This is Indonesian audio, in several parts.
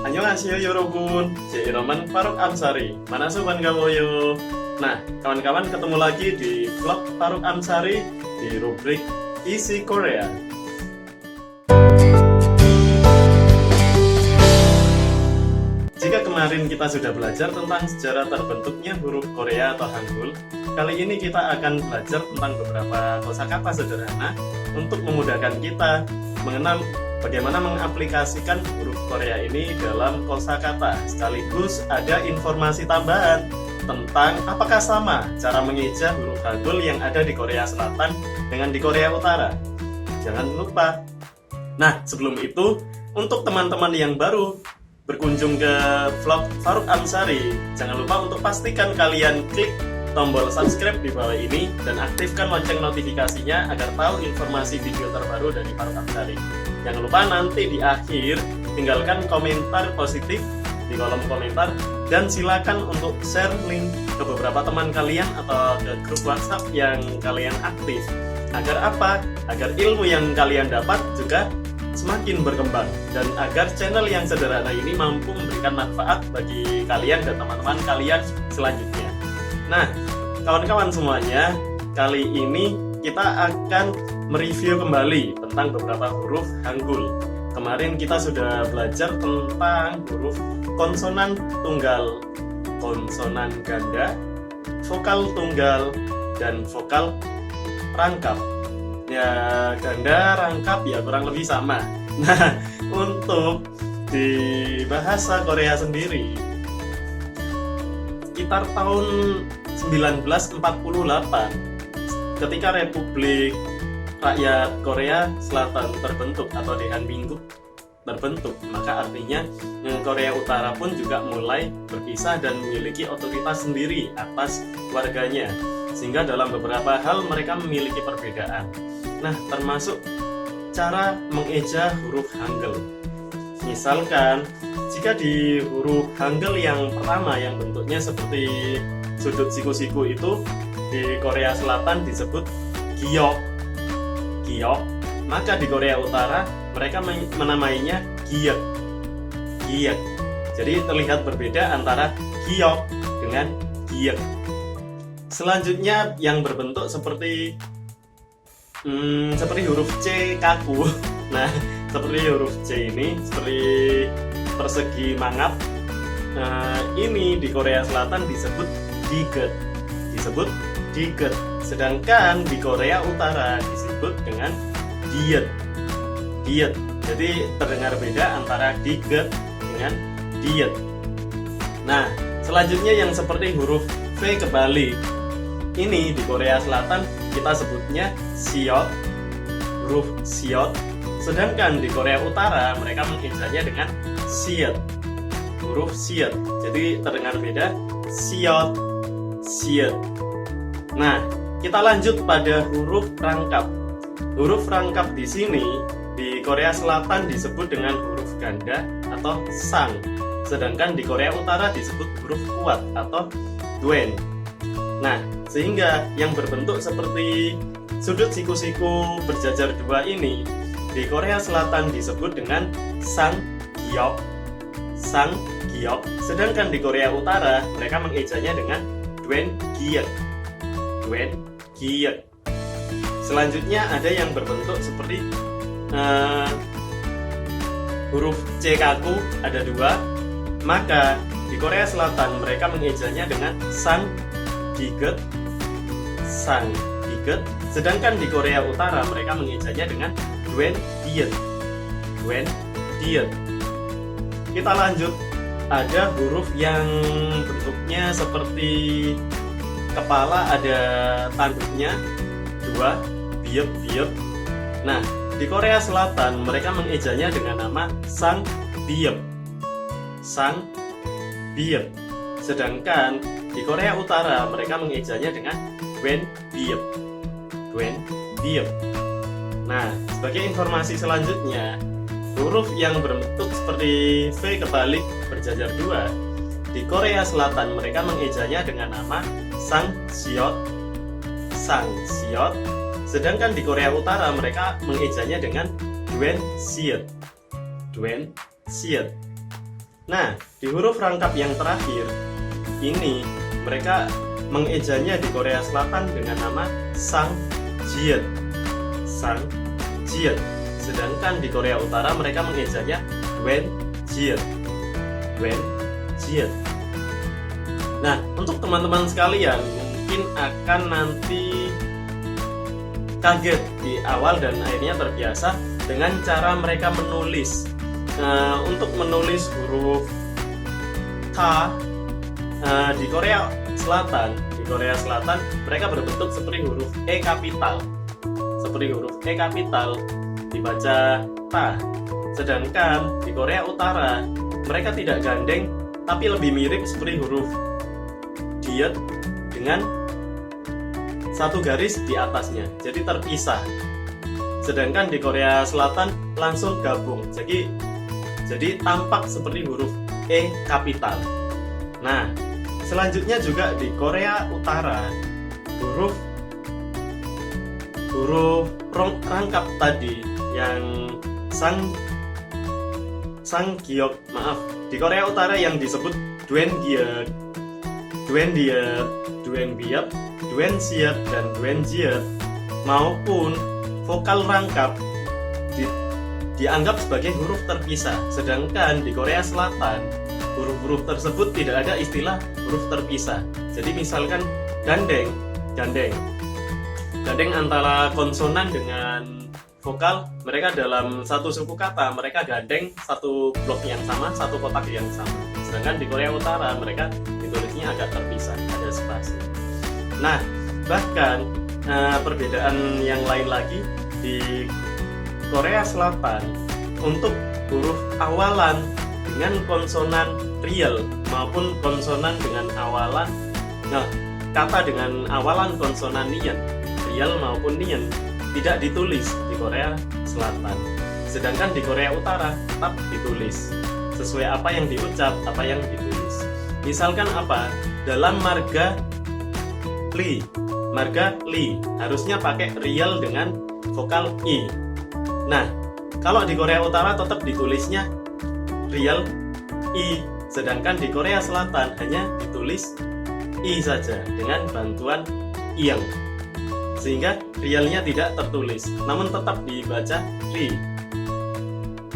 안녕하세요 여러분, 제 이름은 Faruk Amsari. Manasuban kawoyo. Nah, kawan-kawan ketemu lagi di vlog Faruk Amsari di rubrik Isi Korea. Jika kemarin kita sudah belajar tentang sejarah terbentuknya huruf Korea atau Hangul, kali ini kita akan belajar tentang beberapa kosakata sederhana untuk memudahkan kita mengenal bagaimana mengaplikasikan huruf Korea ini dalam kosakata. Sekaligus ada informasi tambahan tentang apakah sama cara mengeja huruf Hangul yang ada di Korea Selatan dengan di Korea Utara. Jangan lupa. Nah, sebelum itu, untuk teman-teman yang baru berkunjung ke vlog Faruk Amsari, jangan lupa untuk pastikan kalian klik tombol subscribe di bawah ini dan aktifkan lonceng notifikasinya agar tahu informasi video terbaru dari Faruk Amsari. Jangan lupa nanti di akhir tinggalkan komentar positif di kolom komentar dan silakan untuk share link ke beberapa teman kalian atau ke grup WhatsApp yang kalian aktif. Agar apa? Agar ilmu yang kalian dapat juga semakin berkembang dan agar channel yang sederhana ini mampu memberikan manfaat bagi kalian dan teman-teman kalian selanjutnya. Nah, kawan-kawan semuanya, kali ini kita akan mereview kembali tentang beberapa huruf Hangul. Kemarin kita sudah belajar tentang huruf konsonan tunggal, konsonan ganda, vokal tunggal, dan vokal rangkap. Ya, ganda, rangkap ya kurang lebih sama. Nah, untuk di bahasa Korea sendiri, sekitar tahun 1948, ketika Republik Rakyat Korea Selatan terbentuk atau Daehanminguk terbentuk, maka artinya Korea Utara pun juga mulai berpisah dan memiliki otoritas sendiri atas warganya, sehingga dalam beberapa hal mereka memiliki perbedaan. Nah, termasuk cara mengeja huruf Hangul. Misalkan, jika di huruf Hangul yang pertama yang bentuknya seperti sudut siku-siku itu di Korea Selatan disebut giok, giok, maka di Korea Utara mereka menamainya giek, giek. Jadi terlihat berbeda antara giok dengan giek. Selanjutnya yang berbentuk seperti huruf C kaku. Nah, seperti huruf C ini seperti persegi mangap. Ini di Korea Selatan disebut diget, disebut diget. Sedangkan di Korea Utara disebut dengan diet, diet. Jadi terdengar beda antara diget dengan diet. Nah, selanjutnya yang seperti huruf V kebalik. Ini di Korea Selatan kita sebutnya siot, huruf siot. Sedangkan di Korea Utara mereka mengejanya dengan siet, huruf siet. Jadi terdengar beda, siot, siet. Nah, kita lanjut pada huruf rangkap. Huruf rangkap di sini di Korea Selatan disebut dengan huruf ganda atau sang. Sedangkan di Korea Utara disebut huruf kuat atau duen. Nah, sehingga yang berbentuk seperti sudut siku-siku berjajar dua ini di Korea Selatan disebut dengan sang giok, sang giok. Sedangkan di Korea Utara mereka mengejanya dengan duen giek, duen giek. Selanjutnya ada yang berbentuk seperti huruf C kaku, ada dua. Maka di Korea Selatan mereka mengejanya dengan sang diget, sang diget. Sedangkan di Korea Utara mereka mengejanya dengan duen diet, duen diet. Kita lanjut, ada huruf yang bentuknya seperti kepala, ada tanduknya dua, biep biep. Nah, di Korea Selatan mereka mengejanya dengan nama sang biep, sang biep. Sedangkan di Korea Utara mereka mengejanya dengan duen biep, duen biep. Nah, sebagai informasi selanjutnya, huruf yang berbentuk seperti V kebalik berjajar dua di Korea Selatan mereka mengejanya dengan nama sang siot, sang siot. Sedangkan di Korea Utara mereka mengejanya dengan duen siet, duen siet. Nah, di huruf rangkap yang terakhir ini mereka mengejanya di Korea Selatan dengan nama Sangjiet. Sangjiet. Sedangkan di Korea Utara mereka mengejanya Wenjiet. Wenjiet. Nah, untuk teman-teman sekalian mungkin akan nanti kaget di awal dan akhirnya terbiasa dengan cara mereka menulis. Untuk menulis huruf ta di Korea Selatan mereka berbentuk seperti huruf E kapital. Seperti huruf E kapital dibaca ta. Sedangkan di Korea Utara mereka tidak gandeng tapi lebih mirip seperti huruf diet dengan satu garis di atasnya, jadi terpisah. Sedangkan di Korea Selatan langsung gabung, jadi tampak seperti huruf E kapital. Nah, selanjutnya juga di Korea Utara huruf rangkap tadi yang Sanggiok, di Korea Utara yang disebut Duengiet, Duenbiep, Duensiet, dan Duenjiet maupun vokal rangkap dianggap sebagai huruf terpisah. Sedangkan di Korea Selatan huruf-huruf tersebut tidak ada istilah huruf terpisah. Jadi misalkan gandeng antara konsonan dengan vokal, mereka dalam satu suku kata mereka gandeng satu blok yang sama, satu kotak yang sama. Sedangkan di Korea Utara mereka ditulisnya agak terpisah, ada spasi. Nah, bahkan perbedaan yang lain lagi di Korea Selatan untuk huruf awalan dengan konsonan real maupun konsonan dengan awalan kata dengan awalan konsonan nian, real maupun nian tidak ditulis di Korea Selatan. Sedangkan di Korea Utara tetap ditulis sesuai apa yang diucap, apa yang ditulis. Misalkan apa? Dalam marga li harusnya pakai real dengan vokal i. Nah, kalau di Korea Utara tetap ditulisnya real i, sedangkan di Korea Selatan hanya ditulis i saja dengan bantuan iang, sehingga realnya tidak tertulis, namun tetap dibaca ri.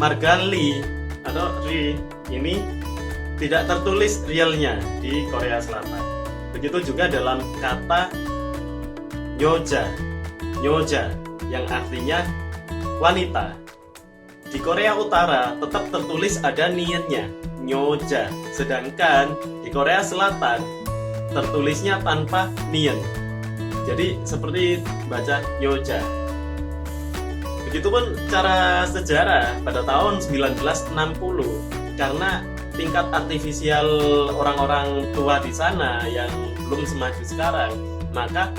Marga li atau ri ini tidak tertulis realnya di Korea Selatan. Begitu juga dalam kata nyoja yang artinya wanita. Di Korea Utara tetap tertulis ada niannya, nyoja. Sedangkan di Korea Selatan tertulisnya tanpa nian. Jadi seperti baca nyoja. Begitupun cara sejarah pada tahun 1960, karena tingkat artifisial orang-orang tua di sana yang belum semaju sekarang, maka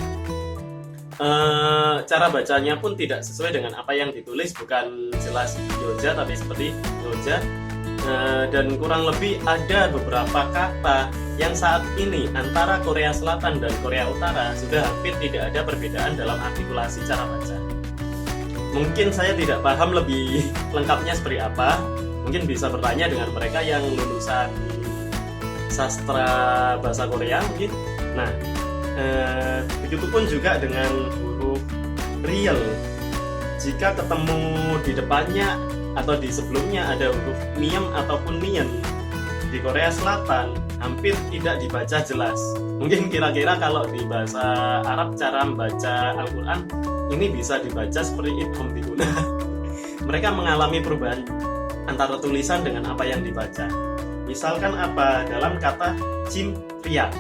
cara bacanya pun tidak sesuai dengan apa yang ditulis, bukan jelas yoja tapi seperti yoja. Dan kurang lebih ada beberapa kata yang saat ini antara Korea Selatan dan Korea Utara sudah hampir tidak ada perbedaan dalam artikulasi cara baca. Mungkin saya tidak paham lebih lengkapnya seperti apa, mungkin bisa bertanya dengan mereka yang lulusan sastra bahasa Korea mungkin. Nah, begitupun juga dengan huruf real. Jika ketemu di depannya atau di sebelumnya ada huruf miem ataupun mien, di Korea Selatan hampir tidak dibaca jelas. Mungkin kira-kira kalau di bahasa Arab cara membaca Al-Quran ini bisa dibaca seperti idgham biguna. Mereka mengalami perubahan antara tulisan dengan apa yang dibaca. Misalkan apa? Dalam kata jimriak.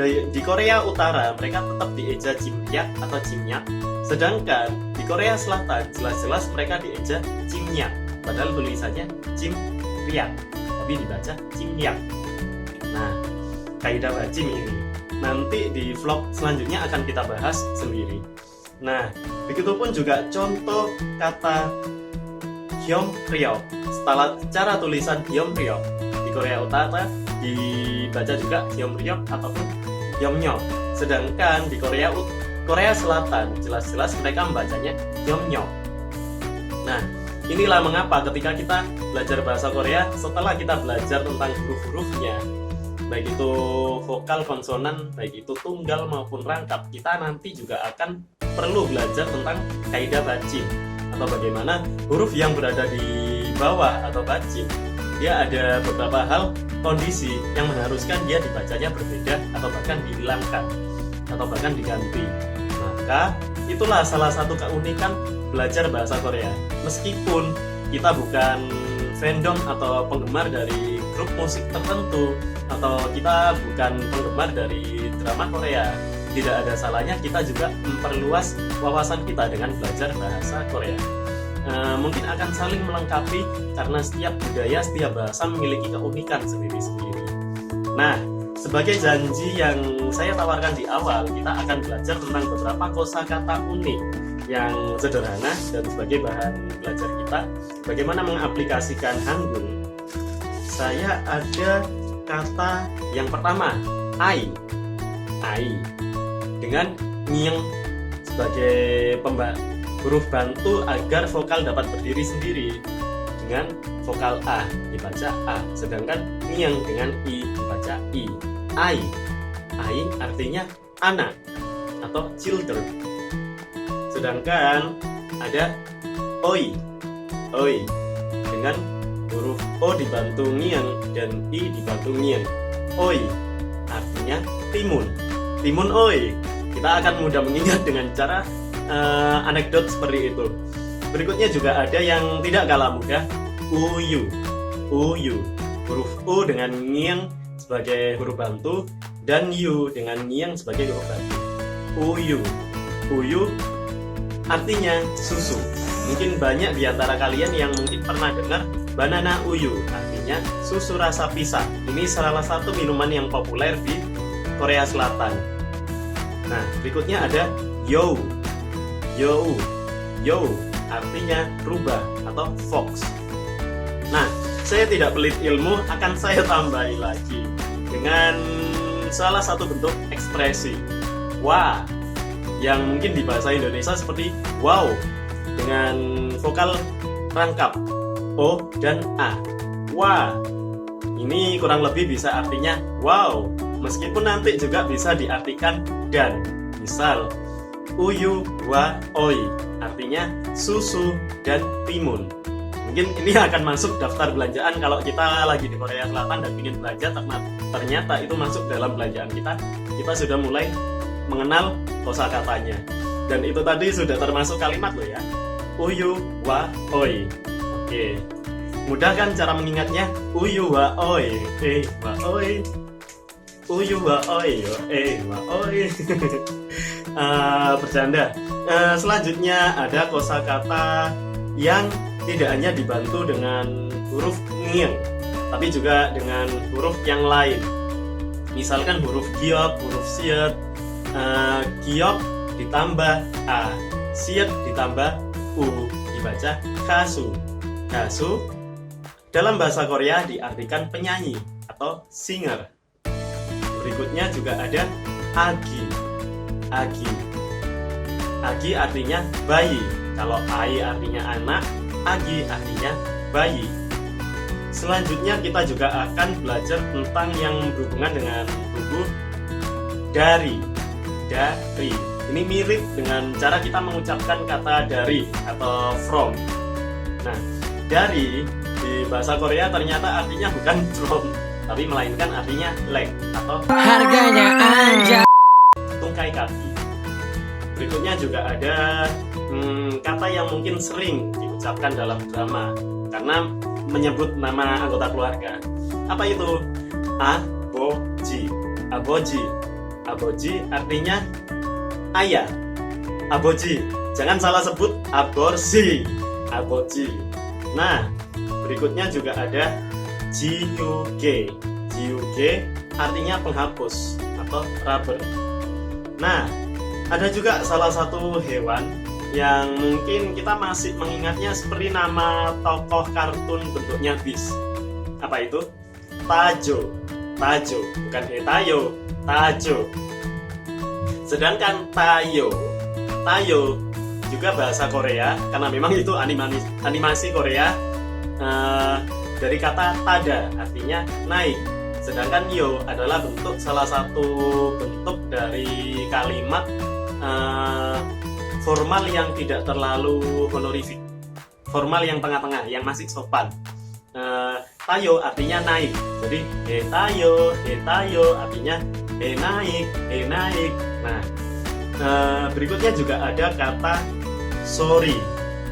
Di Korea Utara mereka tetap dieja jimriak atau jimnyak. Sedangkan di Korea Selatan jelas-jelas mereka dieja jimnyak, padahal tulisannya jimriak, tapi dibaca jimnyak. Nah, kaidah bajim ini nanti di vlog selanjutnya akan kita bahas sendiri. Nah, begitupun juga contoh kata hyomryok. Secara tulisan hyomryok di Korea Utara dibaca juga hyomryok ataupun hyomnyok. Sedangkan di Korea Selatan jelas-jelas mereka membacanya hyomnyok. Nah, Inilah mengapa ketika kita belajar bahasa Korea, setelah kita belajar tentang huruf-hurufnya, baik itu vokal, konsonan, baik itu tunggal maupun rangkap, kita nanti juga akan perlu belajar tentang kaidah bacing, atau bagaimana huruf yang berada di bawah atau bacing, dia ada beberapa hal kondisi yang mengharuskan dia dibacanya berbeda atau bahkan dihilangkan atau bahkan diganti. Maka itulah salah satu keunikan belajar bahasa Korea. Meskipun kita bukan fandom atau penggemar dari grup musik tertentu, atau kita bukan penggemar dari drama Korea, tidak ada salahnya kita juga memperluas wawasan kita dengan belajar bahasa Korea. Mungkin akan saling melengkapi karena setiap budaya, setiap bahasa memiliki keunikan sendiri-sendiri. Nah, sebagai janji yang saya tawarkan di awal, kita akan belajar tentang beberapa kosakata unik yang sederhana, dan sebagai bahan belajar kita bagaimana mengaplikasikan Hangul, saya ada kata yang pertama, ai dengan nyeng sebagai huruf bantu agar vokal dapat berdiri sendiri. Dengan vokal a dibaca a, sedangkan nyeng dengan i dibaca i. Ai artinya anak atau children. Sedangkan ada oi dengan huruf o dibantu nyeng dan i dibantu nyeng. Oi artinya timun oi. Kita akan mudah mengingat dengan cara anekdot seperti itu. Berikutnya juga ada yang tidak kalah mudah, uyu. Huruf u dengan nyeng sebagai huruf bantu dan yu dengan nyeng sebagai huruf bantu. Uyu artinya susu. Mungkin banyak di antara kalian yang mungkin pernah dengar banana uyu, artinya susu rasa pisang. Ini salah satu minuman yang populer di Korea Selatan. Nah, berikutnya ada yo artinya rubah atau fox. Nah, saya tidak pelit ilmu, akan saya tambahi lagi dengan salah satu bentuk ekspresi wah, yang mungkin di bahasa Indonesia seperti wow, dengan vokal rangkap o dan a. Wah, ini kurang lebih bisa artinya wow, meskipun nanti juga bisa diartikan dan. Misal uyu wa oi artinya susu dan timun. Mungkin ini akan masuk daftar belanjaan kalau kita lagi di Korea Selatan dan ingin belanja, ternyata itu masuk dalam belanjaan kita. Kita sudah mulai mengenal kosakatanya. Dan itu tadi sudah termasuk kalimat loh ya. Uyu wa oi. Oke. Mudah kan cara mengingatnya? Uyu wa oi. Wa oi. Uyu wa oi. Wa oi. Bercanda. Selanjutnya ada kosakata yang tidak hanya dibantu dengan huruf nyeng, tapi juga dengan huruf yang lain. Misalkan huruf giok, huruf siet. Giok ditambah a, siet ditambah u, dibaca kasu. Kasu dalam bahasa Korea diartikan penyanyi atau singer. Berikutnya juga ada agi. Agi artinya bayi. Kalau ai artinya anak, agi artinya bayi. Selanjutnya kita juga akan belajar tentang yang berhubungan dengan huruf dari. Ini mirip dengan cara kita mengucapkan kata dari atau from. Nah, dari di bahasa Korea ternyata artinya bukan from, tapi melainkan artinya leg atau harganya anjay. Tungkai kaki. Berikutnya juga ada kata yang mungkin sering diucapkan dalam drama karena menyebut nama anggota keluarga. Apa itu? Aboji artinya ayah. Aboji, jangan salah sebut aborsi. Aboji. Nah, berikutnya juga ada jiuge. Jiuge artinya penghapus atau rubber. Nah, ada juga salah satu hewan yang mungkin kita masih mengingatnya seperti nama tokoh kartun bentuknya bis. Apa itu? Tajo, bukan Tayo, Tajo. Sedangkan tayo juga bahasa Korea karena memang itu animasi Korea, dari kata tada artinya naik. Sedangkan yo adalah salah satu bentuk dari kalimat formal yang tidak terlalu honorific, formal yang tengah-tengah, yang masih sopan. Tayo artinya naik, jadi tayo artinya naik. Nah, berikutnya juga ada kata sorry.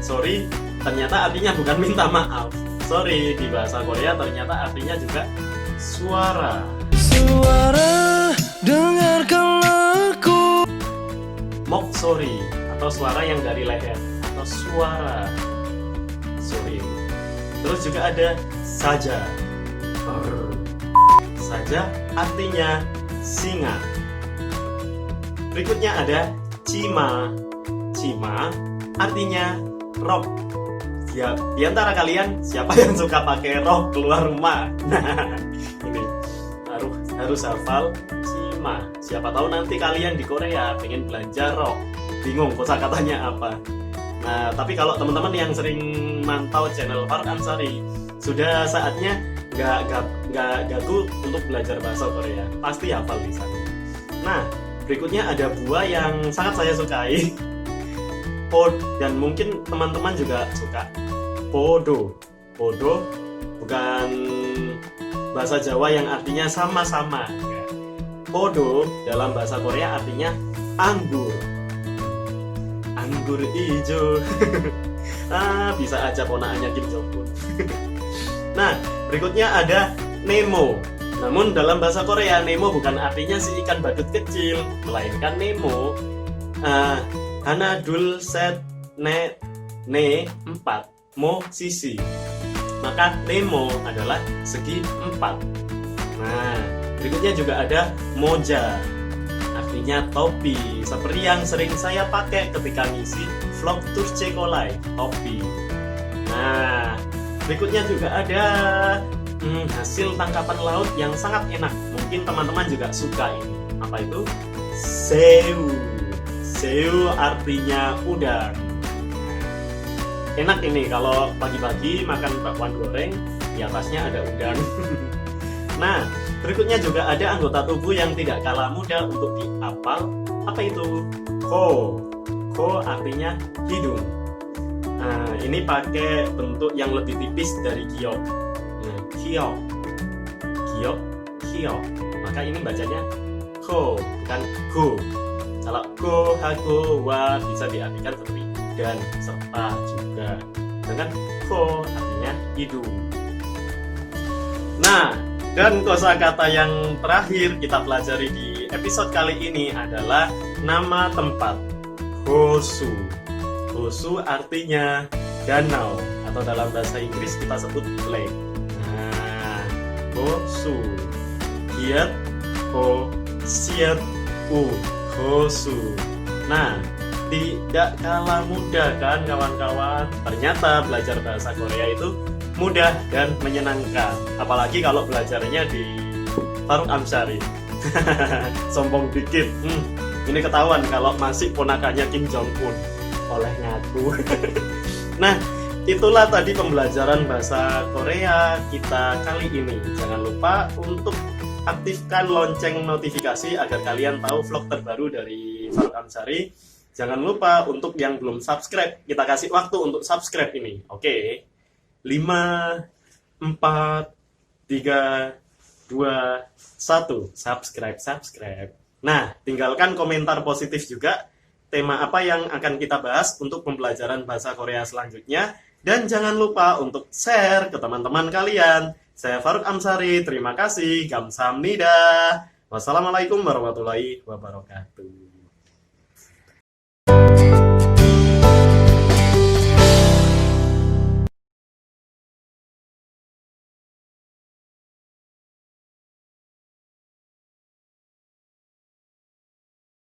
Sorry ternyata artinya bukan minta maaf. Sorry di bahasa Korea ternyata artinya juga suara. Suara dengarkan aku. Mok sorry atau suara yang dari leher atau suara sorry. Terus juga ada saja. Saja artinya singa. Berikutnya ada cima. Cima artinya rok. Ya, di antara kalian siapa yang suka pakai rok keluar rumah? Nah, ini harus hafal cima. Siapa tahu nanti kalian di Korea pengen belanja rok, bingung kosakatanya apa. Nah, tapi kalau teman-teman yang sering mantau channel Faruk Amsari, sudah saatnya nggak gagu untuk belajar bahasa Korea. Pasti hafal di sana. Nah, berikutnya ada buah yang sangat saya sukai. Dan mungkin teman-teman juga suka. Podo. Podo bukan bahasa Jawa yang artinya sama-sama. Podo dalam bahasa Korea artinya anggur. Anggur hijau. Bisa aja ponakannya Kim Jong Un. Nah, berikutnya ada Nemo. Namun dalam bahasa Korea Nemo bukan artinya si ikan badut kecil, melainkan Nemo hana dul set ne 4 mo sisi. Maka Nemo adalah segi 4. Nah, berikutnya juga ada moja. Artinya topi, seperti yang sering saya pakai ketika ngisi vlog tour Cekolai, topi. Nah, berikutnya juga ada hasil tangkapan laut yang sangat enak. Mungkin teman-teman juga suka ini. Apa itu? Seu. Seu artinya udang. Enak ini kalau pagi-pagi makan bakwan goreng, di atasnya ada udang. Nah, berikutnya juga ada anggota tubuh yang tidak kalah mudah untuk dihafal. Apa itu? Ko. Ko artinya hidung. Nah, ini pakai bentuk yang lebih tipis dari giok. Nah, giok. Giok, giok. Maka ini bacanya ko, bukan go. Kalau go, hago, wa bisa diartikan seperti dan, serta juga. Dengan ko artinya hidung. Nah, dan kosakata yang terakhir kita pelajari di episode kali ini adalah nama tempat. Hosu. Hosu artinya danau, atau dalam bahasa Inggris kita sebut lake. Nah, Hosu. Kiat ho siat Hosu. Nah, tidak kalah mudah kan kawan-kawan. Ternyata belajar bahasa Korea itu mudah dan menyenangkan. Apalagi kalau belajarnya di Faruk Amsari. Sombong dikit. Ini ketahuan kalau masih ponakannya Kim Jong Un oleh ngaku. Nah, itulah tadi pembelajaran bahasa Korea kita kali ini. Jangan lupa untuk aktifkan lonceng notifikasi agar kalian tahu vlog terbaru dari Faruk Amsari. Jangan lupa untuk yang belum subscribe, kita kasih waktu untuk subscribe ini. Oke. 5, 4, 3, 2, 1. Subscribe. Nah, tinggalkan komentar positif juga. Tema apa yang akan kita bahas untuk pembelajaran bahasa Korea selanjutnya. Dan jangan lupa untuk share ke teman-teman kalian. Saya Faruk Amsari, terima kasih. Kamsahamnida. Wassalamualaikum warahmatullahi wabarakatuh.